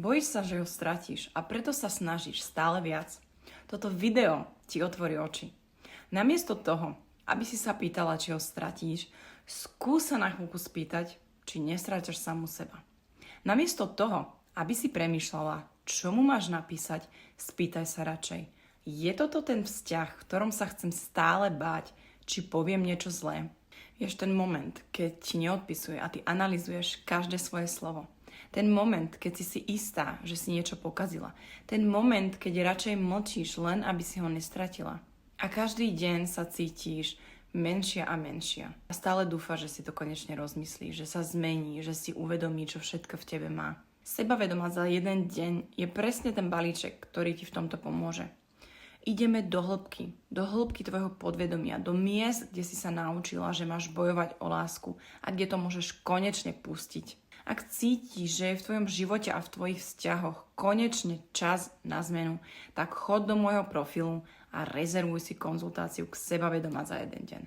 Bojíš sa, že ho stratíš a preto sa snažíš stále viac. Toto video ti otvorí oči. Namiesto toho, aby si sa pýtala, či ho stratíš, skús sa na chvíľku spýtať, či nestráťaš samu seba. Namiesto toho, aby si premýšľala, čo mu máš napísať, spýtaj sa radšej. Je toto ten vzťah, v ktorom sa chcem stále báť, či poviem niečo zlé? Vieš, ten moment, keď ti neodpisuje a ty analyzuješ každé svoje slovo. Ten moment, keď si istá, že si niečo pokazila. Ten moment, keď radšej mlčíš, len aby si ho nestratila. A každý deň sa cítiš menšia a menšia. A stále dúfaš, že si to konečne rozmyslí, že sa zmení, že si uvedomí, čo všetko v tebe má. Sebavedomá za jeden deň je presne ten balíček, ktorý ti v tomto pomôže. Ideme do hĺbky tvojho podvedomia, do miest, kde si sa naučila, že máš bojovať o lásku a kde to môžeš konečne pustiť. Ak cítiš, že je v tvojom živote a v tvojich vzťahoch konečne čas na zmenu, tak choď do môjho profilu a rezervuj si konzultáciu k Sebavedomá za jeden deň.